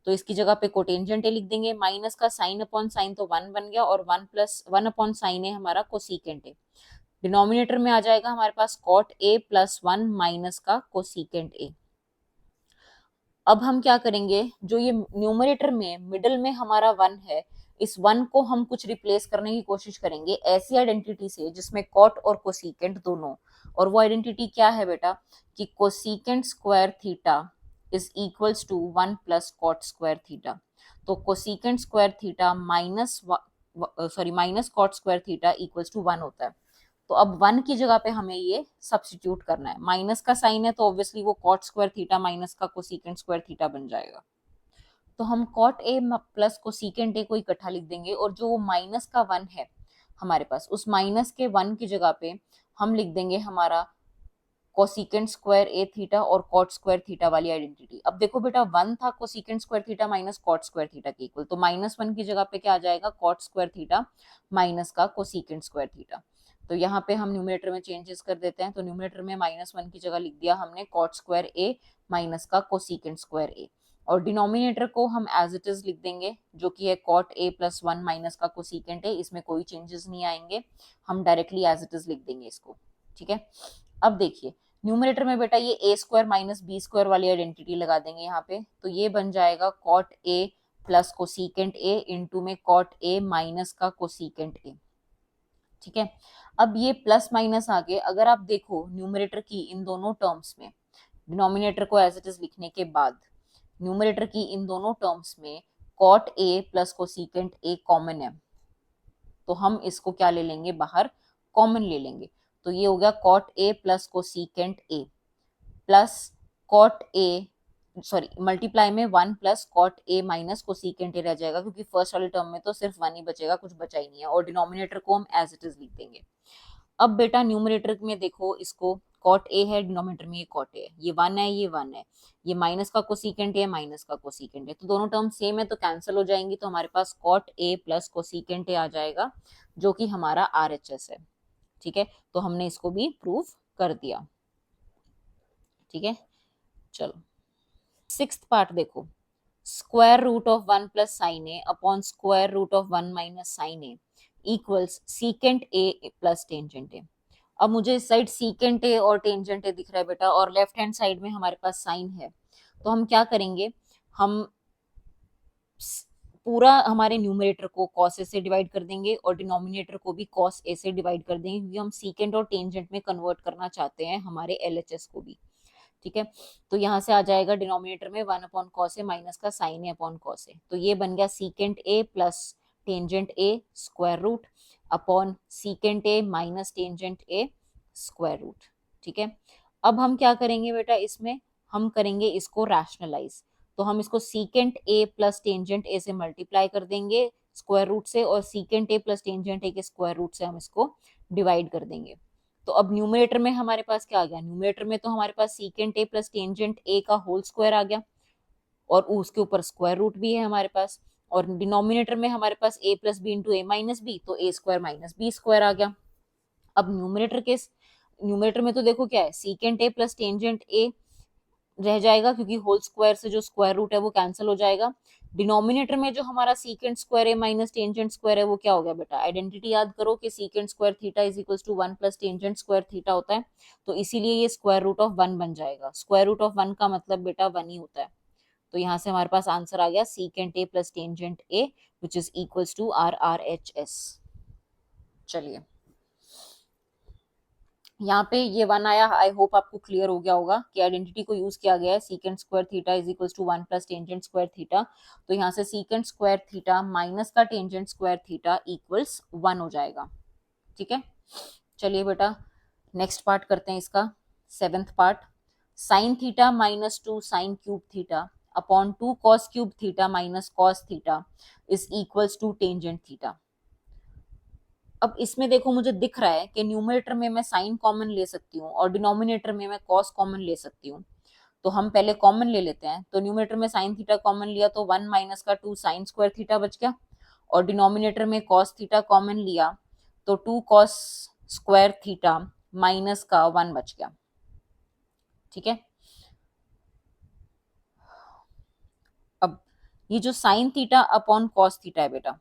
तो इसकी जगह पे कोटेंजेंट ए लिख देंगे। माइनस का साइन अपॉन साइन तो 1 बन गया, और 1 प्लस 1 अपॉन साइन ए हमारा कोसिकेंट ए। डिनोमिनेटर में आ जाएगा हमारे पास कॉट ए प्लस 1 माइनस का कोसिकेंट ए। अब हम क्या करेंगे, जो ये न्यूमरेटर में मिडल में हमारा 1 है, इस 1 को हम कुछ रिप्लेस करने की कोशिश करेंगे ऐसी आइडेंटिटी से जिसमें कॉट और कोसिकेंट दोनों, और वो आइडेंटिटी क्या है बेटा, कि cosecant square theta is equals to 1 plus cot square theta. तो cosecant square theta minus cot square theta equals to 1 होता है। तो अब 1 की जगह पे हमें ये सब्सटीट्यूट करना है, माइनस का साइन है तो ऑब्वियसली वो कॉट स्क्वायर थीटा माइनस का कोसिकेंट स्क्वायर थीटा बन जाएगा। तो हम cot A plus cosecant a को इकट्ठा लिख देंगे, और जो माइनस का 1 है हमारे पास, उस माइनस के 1 की जगह पे हम लिख देंगे हमारा कोसिकेंट स्क्वायर ए थीटा और कॉट स्क्वायर थीटा वाली आइडेंटिटी। अब देखो बेटा 1 था cosecant square theta minus cot square theta के इक्वल, तो -1 की जगह पे क्या आ जाएगा, कॉट स्क्वायर थीटा माइनस का कोसिकेंट स्क्वायर थीटा। तो यहाँ पे हम न्यूमरेटर में चेंजेस कर देते हैं, तो न्यूमरेटर में -1 की जगह लिख दिया हमने कॉट स्क्वायर ए माइनस का कोसिकेंट स्क्वायर ए, और डिनोमिनेटर को हम एज इट इज लिख देंगे, जो कि है कॉट ए प्लस 1 माइनस का कोसिकेंट ए। इसमें कोई चेंजेस नहीं आएंगे, हम डायरेक्टली एज इट इज लिख देंगे इसको। ठीक है, अब देखिए न्यूमरेटर में बेटा ये ए स्क्वायर माइनस बी स्क्वायर वाली आइडेंटिटी लगा देंगे यहाँ पे, तो ये बन जाएगा cot A plus cosecant a into में कॉट ए माइनस का कोसिकेंट ए। ठीक है, अब ये प्लस माइनस आगे अगर आप देखो न्यूमरेटर की इन दोनों टर्म्स में, डिनोमिनेटर को एज इट इज लिखने के बाद न्यूमरेटर की इन दोनों टर्म्स में cot A plus cosecant a common है, तो हम इसको क्या ले लेंगे, बाहर कॉमन ले लेंगे। तो ये हो गया cot A plus cosecant a plus cot a, sorry multiply में 1 plus cot a minus cosecant a रह जाएगा, क्योंकि फर्स्ट वाले टर्म में तो सिर्फ 1 ही बचेगा, कुछ बचा ही नहीं है, और डिनोमिनेटर को हम एज इट इज लिख देंगे। अब बेटा न्यूमरेटर में देखो, इसको कॉट ए है, डिनोमिनेटर में ये कॉट ए है, ये 1 है, ये 1 है, ये माइनस का कोसिकेंट है, माइनस का कोसिकेंट है, तो दोनों टर्म सेम है तो कैंसिल हो जाएंगी, तो हमारे पास cot A plus cosecant A आ जाएगा, जो कि हमारा RHS है। ठीक है, तो हमने इसको भी प्रूव कर दिया। ठीक है, चलो 6th पार्ट देखो, square root of 1 plus sine A upon square root of 1 minus sine A equals secant A plus tangent a. अब मुझे इस साइड सीकेंट ए और टेंजेंट ए दिख रहा है बेटा, और लेफ्ट हैंड साइड में हमारे पास साइन है, तो हम क्या करेंगे, हम पूरा हमारे न्यूमरेटर को कॉस ए से डिवाइड कर देंगे और डिनोमिनेटर को भी कॉस ए से डिवाइड कर देंगे, क्योंकि हम सीकेंट और टेंजेंट में कन्वर्ट करना चाहते हैं हमारे LHS को भी। ठीक है, तो यहाँ से आ जाएगा डिनोमिनेटर में 1 अपॉन कॉस ए माइनस का साइन ए अपॉन कॉस ए, तो ये बन गया secant A plus tangent a square root upon secant A minus tangent a square root. ठीक है, अब हम क्या करेंगे बेटा, इसमें हम करेंगे इसको रैशनलाइज, तो हम इसको सीकेंट ए प्लस टेंजेंट ए से मल्टीप्लाई कर देंगे स्क्वायर रूट से, और सीकेंट ए प्लस टेंजेंट ए के स्क्वायर रूट से हम इसको डिवाइड कर देंगे। तो अब न्यूमरेटर में हमारे पास क्या आ गया, न्यूमरेटर में तो हमारे पास secant A plus tangent A का होल स्क्वायर आ गया, और उसके ऊपर स्क्वायर रूट भी है हमारे पास, और डिनोमिनेटर में हमारे पास a plus B into A minus b, तो a square minus B square आ गया। अब न्यूमरेटर में तो देखो क्या है, secant A plus tangent a रह जाएगा, क्योंकि होल स्क्वायर से जो स्क्वायर रूट है वो कैंसिल हो जाएगा। डिनोमिनेटर में जो हमारा सीकेंट स्क्वायर है माइनस टेंजेंट स्क्वायर है, वो क्या हो गया बेटा, आइडेंटिटी याद करो कि secant square theta is equals to 1 plus tangent square theta होता है, तो इसीलिए ये स्क्वायर रूट ऑफ 1 बन जाएगा। स्क्वायर रूट ऑफ 1 का मतलब बेटा 1 ही होता है, तो यहाँ से हमारे पास आंसर आ गया secant A plus tangent a which is equals to RHS। चलिए यहाँ पे ये 1 आया, आई होप आपको क्लियर हो गया होगा कि आइडेंटिटी को यूज किया गया है, secant square theta is equals to 1 plus tangent square theta, तो यहाँ से सीकेंट स्क्वायर थीटा माइनस का टेंजेंट स्क्वायर थीटा इक्वल्स 1 हो जाएगा। ठीक है, चलिए बेटा नेक्स्ट पार्ट करते हैं इसका, 7th part, sine theta minus 2 sine cube theta upon 2 cos cube theta minus cos theta is equals to tangent theta. अब इसमें देखो मुझे दिख रहा है कि न्यूमरेटर में मैं साइन कॉमन ले सकती हूँ और डिनोमिनेटर में मैं कॉस कॉमन ले सकती हूँ। तो हम पहले कॉमन ले लेते हैं। तो न्यूमरेटर में साइन थीटा कॉमन लिया तो 1 माइनस का 2 साइन स्क्वायर थीटा बच गया, और डिनोमिनेटर में कॉस थीटा कॉमन लिया तो 2 कॉस स्क्वायर थीटा माइनस का 1 बच गया। ठीक है। अब ये जो sign theta upon cos theta है बेटा,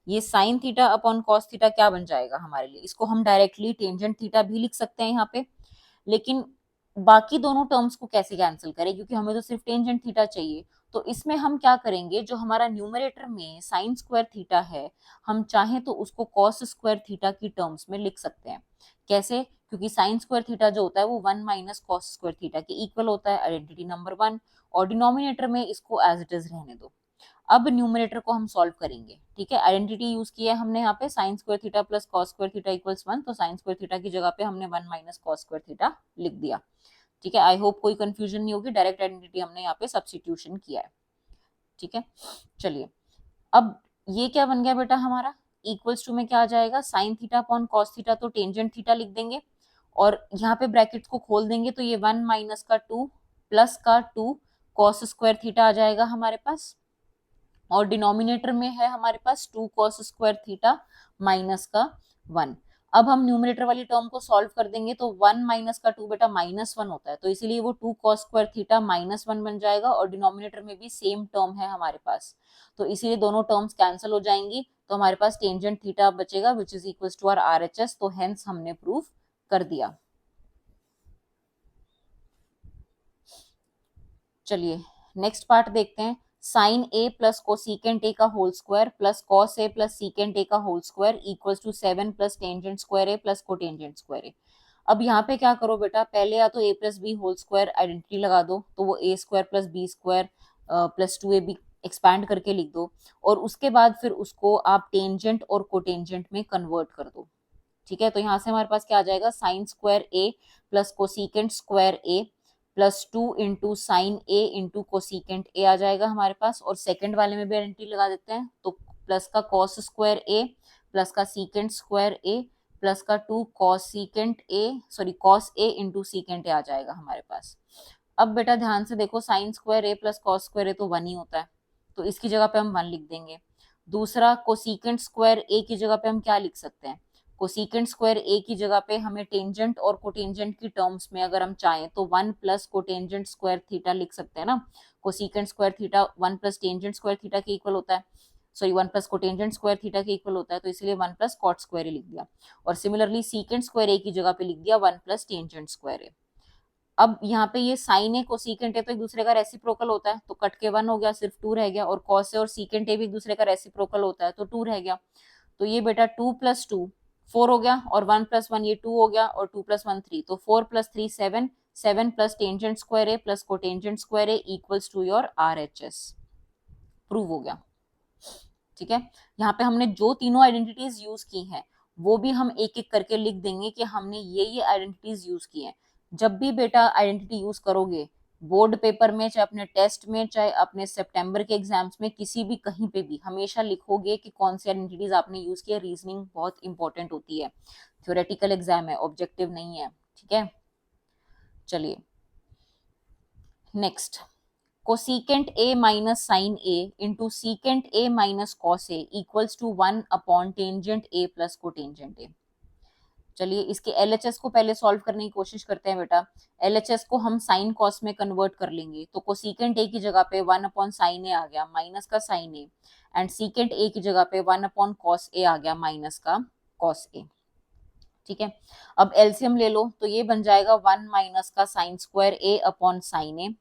ये sign theta upon cos theta क्या बन जाएगा हमारे लिए, इसको हम डायरेक्टली टेंजेंट थीटा भी लिख सकते हैं यहाँ पे। लेकिन बाकी दोनों टर्म्स को कैसे कैंसिल करें, क्योंकि हमें तो सिर्फ टेंजेंट थीटा चाहिए। तो इसमें हम क्या करेंगे, जो हमारा न्यूमरेटर में साइन स्क्वायर थीटा है, हम चाहें तो उसको कॉस स्क्वायर थीटा की टर्म्स में लिख सकते हैं। कैसे? क्योंकि साइन स्क्वायर थीटा जो होता है वो 1 माइनस कॉस स्क्वायर थीटा के इक्वल होता है, आइडेंटिटी नंबर 1। और डिनोमिनेटर में इसको एज इट इज रहने दो। अब न्यूमरेटर को हम सॉल्व करेंगे। ठीक है, आइडेंटिटी यूज किया है हमने यहाँ पे, sign square theta plus cos square theta equals 1। तो साइन स्क्वायर थीटा की जगह पे हमने 1 माइनस कॉस स्क्वायर थीटा लिख दिया। ठीक है, आई होप कोई कंफ्यूजन नहीं होगी, डायरेक्ट आइडेंटिटी हमने यहाँ पे सब्स्टिट्यूशन किया है। ठीक है, चलिए अब ये क्या बन गया बेटा हमारा, इक्वल्स टू में क्या आ जाएगा, sign theta upon cos theta, तो टेंजेंट थीटा लिख देंगे और यहाँ पे ब्रैकेट्स को खोल देंगे तो ये 1 माइनस का 2 प्लस का 2 कॉस स्क्वायर थीटा आ जाएगा हमारे पास, और डिनोमिनेटर में है हमारे पास 2 cos स्क्वायर थीटा माइनस का 1। अब हम न्यूमरेटर वाली टर्म को सॉल्व कर देंगे तो 1 माइनस का 2 बेटा -1 होता है, तो इसीलिए वो 2 cos स्क्वायर थीटा -1 बन जाएगा, और डिनोमिनेटर में भी सेम टर्म है हमारे पास, तो इसीलिए दोनों टर्म्स कैंसिल हो जाएंगी। तो हमारे पास टेंजेंट थीटा बचेगा which is equal to R RHS। तो हेंस हमने प्रूव कर दिया। चलिए नेक्स्ट पार्ट देखते हैं। Sine A plus cosecant A का whole square plus cos A plus secant A का whole square equals to 7 plus tangent square A plus cotangent square A. अब यहाँ पे क्या करो बेटा, पहले या तो A plus B whole square identity लगा दो, तो वो A square plus B square plus 2ab expand करके लिख दो, और उसके बाद फिर उसको आप टेंजेंट और कोटेंजेंट में कन्वर्ट कर दो। ठीक है, तो यहाँ से हमारे पास क्या आ जाएगा, sine square A plus cosecant square A plus 2 into sine A into cosecant A आ जाएगा हमारे पास, और सेकंड वाले में भी आइडेंटिटी लगा देते हैं, तो प्लस का कॉस स्क्वायर ए प्लस का सीकेंट स्क्वायर ए प्लस का 2 cos A into secant A आ जाएगा हमारे पास। अब बेटा ध्यान से देखो, sine square A plus cos square A तो 1 ही होता है, तो इसकी जगह पे हम 1 लिख देंगे। दूसरा, कोसिकेंट स्क्वायर ए की जगह पे हम क्या लिख सकते हैं, कोसिकेंट स्क्वायर ए की जगह पे हमें टेंजेंट और कोटेंजेंट की टर्म्स में अगर हम चाहें तो 1 प्लस कोटेंजेंट स्क्वायर थीटा लिख सकते हैं ना। Cosecant square theta 1 plus tangent square theta के इक्वल होता है, sorry 1 plus cotangent square theta के इक्वल होता है, तो इसलिए 1 प्लस कॉट स्क्वायर ए लिख दिया। और सिमिलरली सीकेंट स्क्वायर ए की जगह पे लिख दिया 1 प्लस टेंजेंट स्क्वायर ए। अब यहाँ पे ये साइन ए कोसिकेंट ए तो एक दूसरे का रेसिप्रोकल होता है, तो कट के 1 हो गया, सिर्फ 2 रह गया, और कॉस ए और सीकेंट ए भी एक दूसरे का रेसिप्रोकल होता है, तो 2 रह गया। तो ये बेटा 2 प्लस 2 4 हो गया, और 1 प्लस 1 ये 2 हो गया, और 2 प्लस 1 3, तो 4 plus 3 7, 7 plus tangent square A plus cotangent square A equals to your RHS। Prove हो गया। ठीक है, यहाँ पे हमने जो तीनों आइडेंटिटीज यूज की हैं वो भी हम एक एक करके लिख देंगे कि हमने ये आइडेंटिटीज यूज की हैं। जब भी बेटा आइडेंटिटी यूज करोगे बोर्ड पेपर में, चाहे अपने टेस्ट में, चाहे अपने सितंबर के एग्जाम्स में, किसी भी कहीं पे भी हमेशा लिखोगे कि कौन सी आइडेंटिटीज आपने यूज की है। रीजनिंग बहुत इंपॉर्टेंट होती है, थ्योरेटिकल एग्जाम है, ऑब्जेक्टिव नहीं है। ठीक है, चलिए next, cosecant A minus sine A into secant A minus cos A equals to 1 upon tangent A plus cotangent A. चलिए इसके LHS को पहले सॉल्व करने की कोशिश करते हैं बेटा। LHS को हम साइन कॉस में कन्वर्ट कर लेंगे, तो कोसिकेंट ए की जगह पे 1 अपॉन साइन ए आ गया माइनस का sine a, and secant a की जगह पे 1 अपॉन कॉस ए आ गया माइनस का कॉस ए। ठीक है, अब एलसीएम ले लो, तो ये बन जाएगा 1 माइनस का साइन स्क्वायर ए अपॉन साइन ए,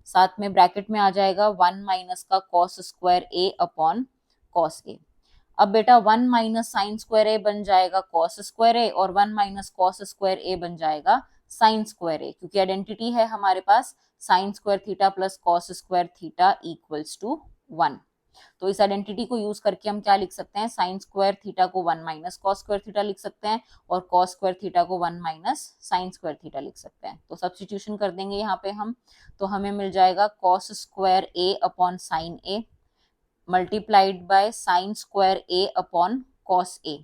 साथ में ब्रैकेट में आ जाएगा 1 माइनस का cos square A upon cos a. अब बेटा 1 माइनस साइन स्क्वायर ए बन जाएगा कॉस स्क्वायर ए, और 1 माइनस कॉस स्क्वायर ए बन जाएगा साइन स्क्वायर ए, क्योंकि आइडेंटिटी है हमारे पास sine square theta plus cos square theta equals to 1। तो इस आइडेंटिटी को यूज करके हम क्या लिख सकते हैं, साइन स्क्वायर थीटा को 1 माइनस कॉस स्क्वायर थीटा लिख सकते हैं और कॉस स्क्वायर थीटा को 1 माइनस साइन स्क्वायर थीटा लिख सकते हैं। तो सब्स्टिट्यूशन कर देंगे यहाँ पे हम, तो हमें मिल जाएगा cos square A upon sine A multiplied by sine square A upon cos ए।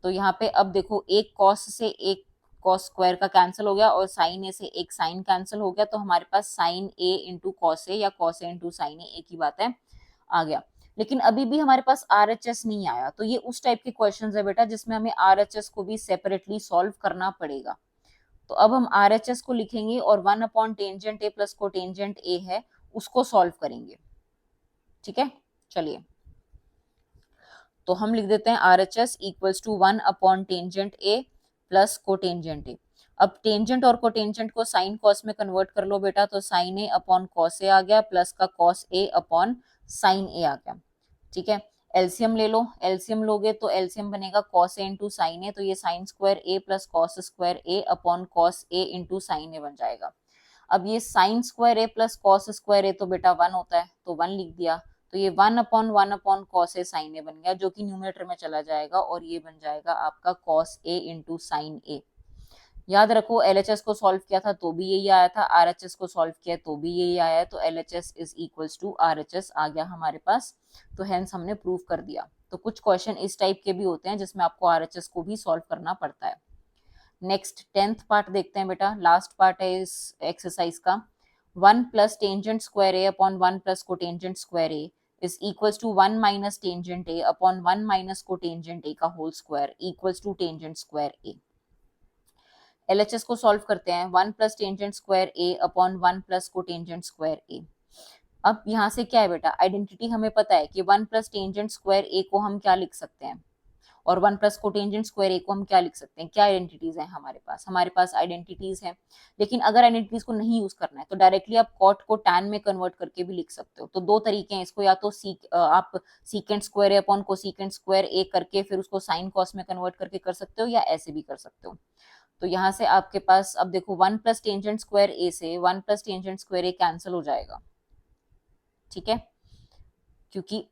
तो यहाँ पे अब देखो एक कॉस से एक कॉस स्क्वायर का कैंसिल हो गया और साइन ए से एक साइन कैंसिल हो गया, तो हमारे पास sign A into cos A या कॉस ए इंटू साइन ए एक ही बात है, आ गया। लेकिन अभी भी हमारे पास RHS नहीं आया, तो ये उस टाइप के क्वेश्चंस है बेटा जिसमें हमें RHS को भी सेपरेटली सॉल्व करना पड़ेगा। तो अब हम RHS को लिखेंगे और 1 upon tangent A plus cotangent A है उसको सॉल्व करेंगे। ठीक है, चलिए तो हम लिख देते हैं RHS equals to 1 upon tangent A plus cotangent A. अब टेंजेंट और कोटेंजेंट को साइन कॉस में कन्वर्ट कर लो बेटा, तो साइन ए अपॉन कॉस ए आ गया प्लस का कॉस ए अपॉन साइन ए आ गया। ठीक है, एलसीएम ले लो, एलसीएम लोगे तो एलसीएम बनेगा कॉस ए इंटू साइन ए, तो ये sign square A plus cos square A upon cos A into sine ए बन जाएगा। अब ये sign square A plus cos square A तो बेटा 1 होता है, तो 1 लिख दिया, तो ये 1 अपॉन कॉस ए साइन ए बन गया, जो कि न्यूमरेटर में चला जाएगा और ये बन जाएगा आपका कॉस ए इंटू साइन ए। याद रखो LHS को सॉल्व किया था तो भी यही आया था, RHS को सॉल्व किया तो भी यही आया है, तो LHS is equals to RHS आ गया हमारे पास, तो हेंस हमने प्रूव कर दिया। तो कुछ क्वेश्चन इस टाइप के भी होते हैं जिसमें आपको RHS को भी सॉल्व करना पड़ता है। नेक्स्ट 10th पार्ट देखते हैं बेटा, लास्ट पार्ट है इस एक्सरसाइज का। 1 plus tangent square A upon 1 plus cotangent square A is equals to 1 minus tangent A upon 1 minus cotangent A का whole square equals to tangent square A. LHS को solve करते हैं, 1 plus tangent square A upon 1 plus cotangent square A. अब यहाँ से क्या है बेटा, आइडेंटिटी हमें पता है कि 1 प्लस टेंजेंट स्क्वायर ए को हम क्या लिख सकते हैं और 1 प्लस कोटेंजेंट स्क्वायर ए को हम क्या लिख सकते हैं, क्या आइडेंटिटीज हैं हमारे पास आइडेंटिटीज हैं। लेकिन अगर आइडेंटिटीज को नहीं यूज करना है तो डायरेक्टली आप कॉट को टैन में कन्वर्ट करके भी लिख सकते हो। तो दो तरीके हैं इसको, या तो आप सीकेंट स्क्वायर ए अपॉन कोसीकेंट स्क्वायर ए करके फिर उसको साइन कॉस में कन्वर्ट करके कर सकते हो, या ऐसे भी कर सकते हो। तो यहाँ से आपके पास अब देखो 1 प्लस टेंजेंट स्क्वायर ए से 1 प्लस टेंजेंट स्क्वायर ए कैंसिल हो जाएगा। ठीक है, क्योंकि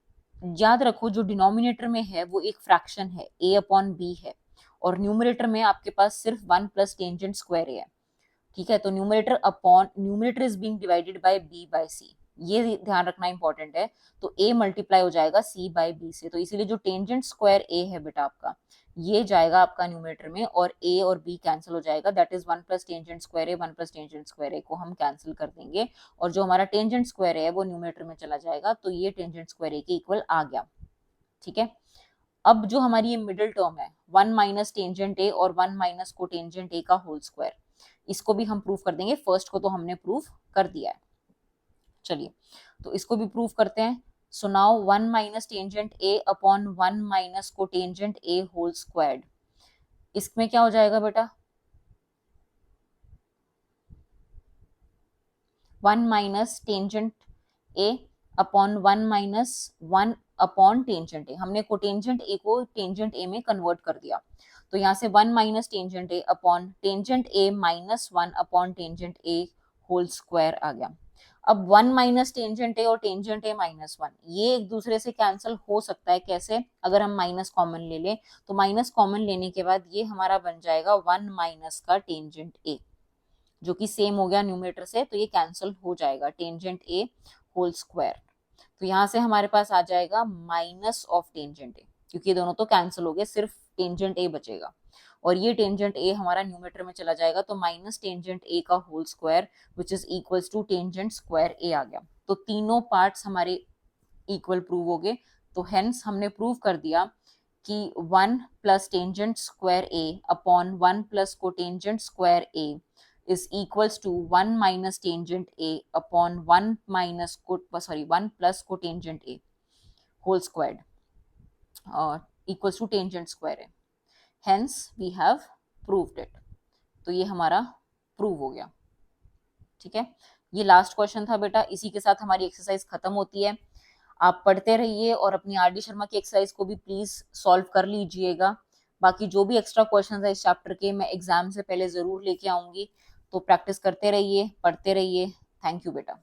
याद रखो जो डिनोमिनेटर में है वो एक फ्रैक्शन है, a अपॉन बी है, और न्यूमरेटर में आपके पास सिर्फ 1 प्लस टेंजेंट स्क्वायर है। ठीक है, तो numerator is being divided by b by c, ये ध्यान रखना इंपॉर्टेंट है। तो a मल्टीप्लाई हो जाएगा c बाय b से, तो इसीलिए जो टेंजेंट स्क्वायर a है बेटा आपका, ये जाएगा आपका न्यूमरेटर में और a और b कैंसिल हो जाएगा, that is 1 plus tangent square A, 1 plus tangent square A को हम कैंसिल कर देंगे और जो हमारा टेंजेंट स्क्वायर है वो न्यूमरेटर में चला जाएगा, तो ये टेंजेंट स्क्वायर ए के इक्वल आ गया। ठीक है, अब जो हमारी ये मिडिल टर्म है 1 माइनस टेंजेंट ए और 1 माइनस कोटेंजेंट ए का होल स्क्वायर, इसको भी हम प्रूव कर देंगे। फर्स्ट को तो हमने प्रूव कर दिया है, चलिए तो इसको भी प्रूव करते हैं। So now 1 minus tangent A upon 1 minus cotangent a whole squared, इसमें क्या हो जाएगा बेटा, 1 minus tangent A upon 1 minus 1 upon tangent a, हमने कोटेंजेंट ए को टेंजेंट ए में कन्वर्ट कर दिया, तो यहाँ से 1 minus tangent A upon tangent A minus 1 upon tangent A whole square आ गया। अब 1 माइनस टेंजेंट ए और टेंजेंट ए माइनस 1 ये एक दूसरे से कैंसिल हो सकता है, कैसे, अगर हम माइनस कॉमन ले लें, तो माइनस कॉमन लेने के बाद ये हमारा बन जाएगा 1 माइनस का टेंजेंट ए, जो कि सेम हो गया न्यूमरेटर से, तो ये कैंसिल हो जाएगा टेंजेंट ए होल स्क्वायर। तो यहाँ से हमारे पास आ जाएगा माइनस ऑफ टेंजेंट ए, क्योंकि ये दोनों तो कैंसिल हो गए, सिर्फ टेंजेंट ए बचेगा और ये टेंजेंट ए हमारा न्यूमरेटर में चला जाएगा, तो माइनस टेंजेंट ए का whole square which is equals to tangent square A आ गया। तो तीनों पार्ट्स हमारे इक्वल प्रूव हो गए, तो हेंस हमने प्रूव कर दिया कि 1 plus tangent square A upon 1 plus cotangent square A is equals to 1 minus tangent A upon 1 plus cotangent A whole squared equals to tangent square A. Hence we have proved it. तो ये हमारा prove हो गया। ठीक है, ये last question था बेटा, इसी के साथ हमारी एक्सरसाइज खत्म होती है। आप पढ़ते रहिए और अपनी RD शर्मा की एक्सरसाइज को भी प्लीज सॉल्व कर लीजिएगा। बाकी जो भी एक्स्ट्रा क्वेश्चन है इस चैप्टर के मैं एग्जाम से पहले जरूर लेके आऊंगी, तो प्रैक्टिस करते रहिए, पढ़ते रहिए। थैंक यू बेटा।